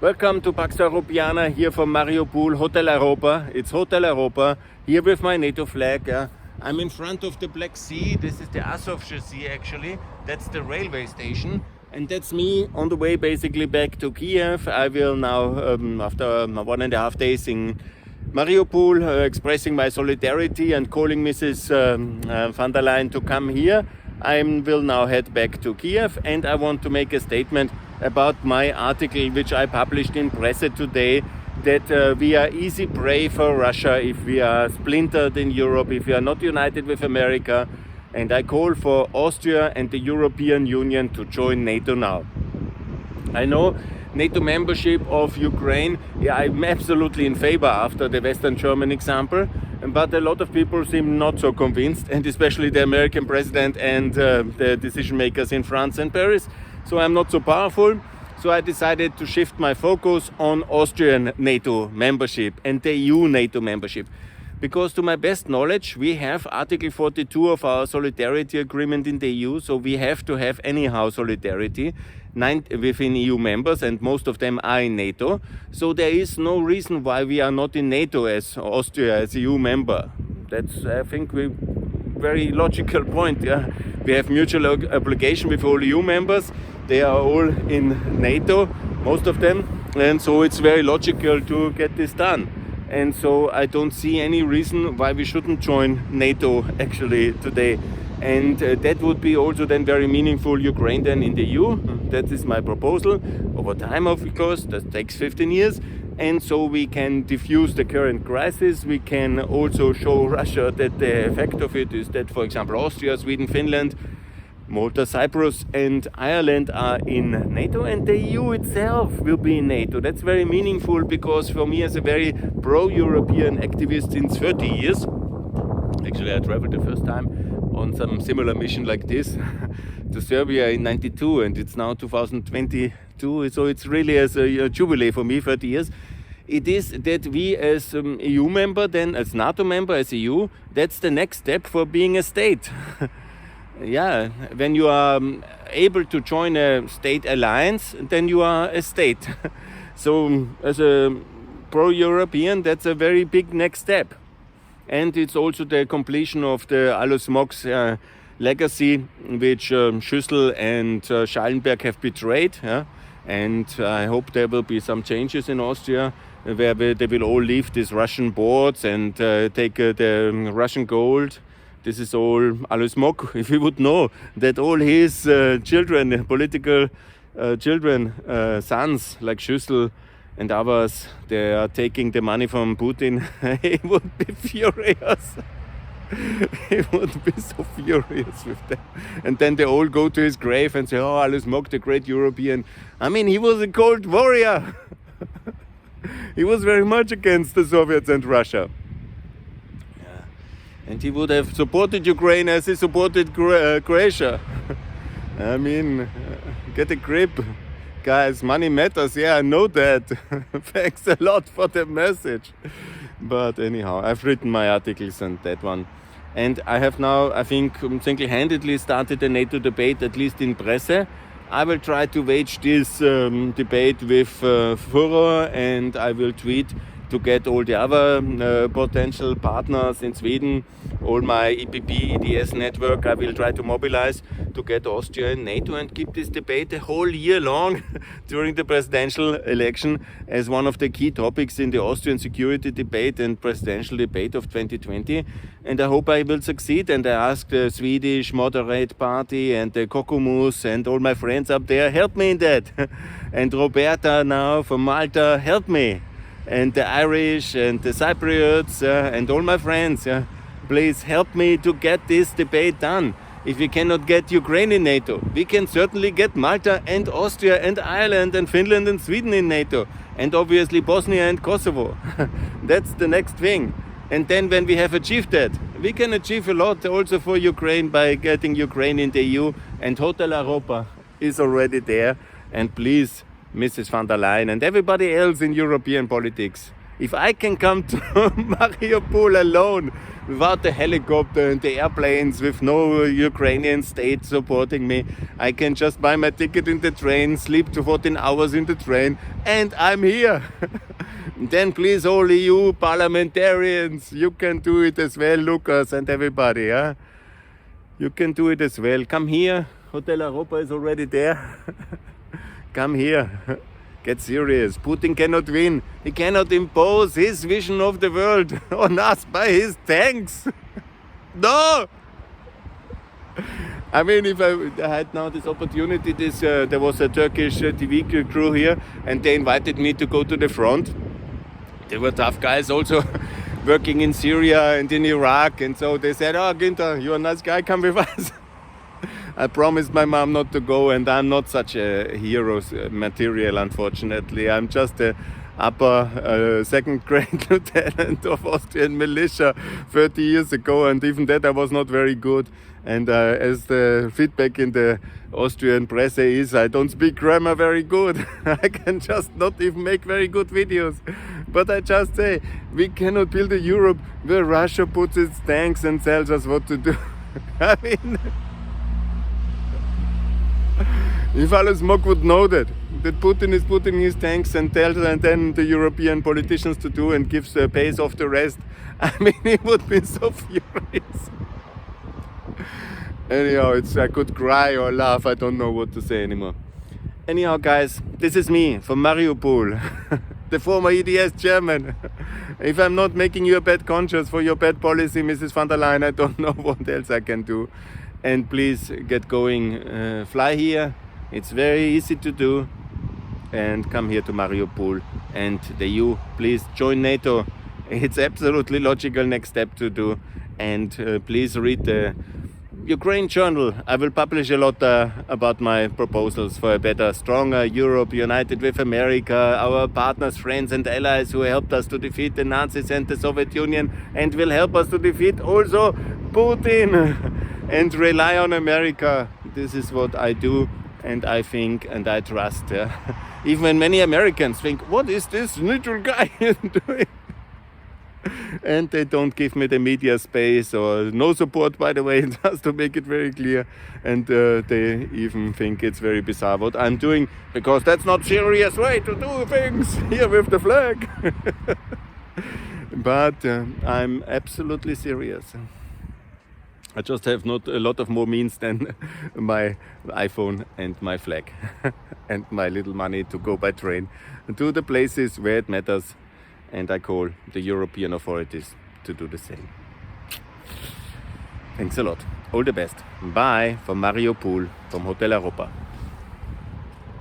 Welcome to Pax Europiana here from Mariupol, Hotel Europa. It's Hotel Europa, here with my NATO flag. I'm in front of the Black Sea. This is the Azovsche Sea actually. That's the railway station. And that's me on the way basically back to Kiev. I will now, after 1.5 days in Mariupol, expressing my solidarity and calling Mrs. van der Leyen to come here. I will now head back to Kiev, and I want to make a statement about my article which I published in Presse today, that we are easy prey for Russia if we are splintered in Europe, if we are not united with America. And I call for Austria and the European Union to join NATO now. I know NATO membership of Ukraine, I'm absolutely in favor after the Western German example, but a lot of people seem not so convinced, and especially the American president and the decision makers in France and Paris. So I'm not so powerful. So I decided to shift my focus on Austrian NATO membership and the EU NATO membership. Because to my best knowledge, we have Article 42 of our solidarity agreement in the EU, so we have to have anyhow solidarity within EU members, and most of them are in NATO. So there is no reason why we are not in NATO as Austria, as EU member. That's, I think, a very logical point. Yeah? We have mutual obligation with all EU members. They are all in NATO, most of them, and so it's very logical to get this done. And so I don't see any reason why we shouldn't join NATO actually today. And that would be also then very meaningful Ukraine then in the EU. That is my proposal. Over time, of course, that takes 15 years. And so we can diffuse the current crisis. We can also show Russia that the effect of it is that, for example, Austria, Sweden, Finland, Malta, Cyprus and Ireland are in NATO, and the EU itself will be in NATO. That's very meaningful because for me as a very pro-European activist since 30 years, actually I traveled the first time on some similar mission like this to Serbia in '92, and it's now 2022, so it's really as a jubilee for me, 30 years. It is that we as EU member, then as NATO member, as EU, that's the next step for being a state. Yeah, when you are able to join a state alliance, then you are a state. So as a pro-European, that's a very big next step. And it's also the completion of the Alles Mox legacy, which Schüssel and Schallenberg have betrayed. Yeah? And I hope there will be some changes in Austria, where they will all leave these Russian boards and take the Russian gold. This is all Alles Mock. If he would know that all his children, political children, sons like Schüssel and others, they are taking the money from Putin, he would be furious. He would be so furious with them. And then they all go to his grave and say, oh, Alles Mock, the great European. I mean, he was a cold warrior. He was very much against the Soviets and Russia. And he would have supported Ukraine as he supported Croatia. I mean, get a grip. Guys, money matters. Yeah, I know that. Thanks a lot for the message. But anyhow, I've written my articles on that one. And I have now, I think, single-handedly started a NATO debate, at least in Presse. I will try to wage this debate with furor, and I will tweet to get all the other potential partners in Sweden, all my EPP, EDS network, I will try to mobilize to get Austria in NATO and keep this debate a whole year long during the presidential election as one of the key topics in the Austrian security debate and presidential debate of 2020. And I hope I will succeed. And I ask the Swedish Moderate Party and the Kokomus and all my friends up there, help me in that. And Roberta now from Malta, help me. And the Irish and the Cypriots and all my friends, please help me to get this debate done. If we cannot get Ukraine in NATO, we can certainly get Malta and Austria and Ireland and Finland and Sweden in NATO. And obviously Bosnia and Kosovo. That's the next thing. And then when we have achieved that, we can achieve a lot also for Ukraine by getting Ukraine in the EU. And Hotel Europa is already there. And please, Mrs. van der Leyen and everybody else in European politics, If I can come to Mariupol alone, without the helicopter and the airplanes, with no Ukrainian state supporting me, I can just buy my ticket in the train, sleep to 14 hours in the train, and I'm here. Then please, all EU parliamentarians, you can do it as well, Lucas and everybody. Huh? You can do it as well. Come here. Hotel Europa is already there. Come here. Get serious. Putin cannot win. He cannot impose his vision of the world on us by his tanks. No! I mean, if I had now this opportunity, there was a Turkish TV crew here, and they invited me to go to the front. They were tough guys also working in Syria and in Iraq, and so they said, "Oh, Günther, you're a nice guy, come with us." I promised my mom not to go, and I'm not such a hero's material, unfortunately. I'm just a upper second grade lieutenant of Austrian militia 30 years ago, and even that I was not very good. And as the feedback in the Austrian press is, I don't speak grammar very good. I can just not even make very good videos. But I just say, we cannot build a Europe where Russia puts its tanks and tells us what to do. I mean, if Alice Mock would know that Putin is putting his tanks and tells and then the European politicians to do and gives the pays off the rest, I mean, he would be so furious. Anyhow, I could cry or laugh, I don't know what to say anymore. Anyhow, guys, this is me from Mariupol, the former EDS chairman. If I'm not making you a bad conscience for your bad policy, Mrs. van der Leyen, I don't know what else I can do. And please get going, fly here. It's very easy to do. And come here to Mariupol. And the EU, please join NATO. It's absolutely logical next step to do. And please read the Ukraine Journal. I will publish a lot about my proposals for a better, stronger Europe, united with America, our partners, friends and allies who helped us to defeat the Nazis and the Soviet Union and will help us to defeat also Putin and rely on America. This is what I do and I think and I trust. Even when many Americans think, what is this neutral guy doing? And they don't give me the media space or no support, by the way, just to make it very clear. And they even think it's very bizarre what I'm doing, because that's not serious way to do things here with the flag. But I'm absolutely serious. I just have not a lot of more means than my iPhone and my flag and my little money to go by train to the places where it matters. And I call the European authorities to do the same. Thanks a lot. All the best. Bye from Mariupol, from Hotel Europa.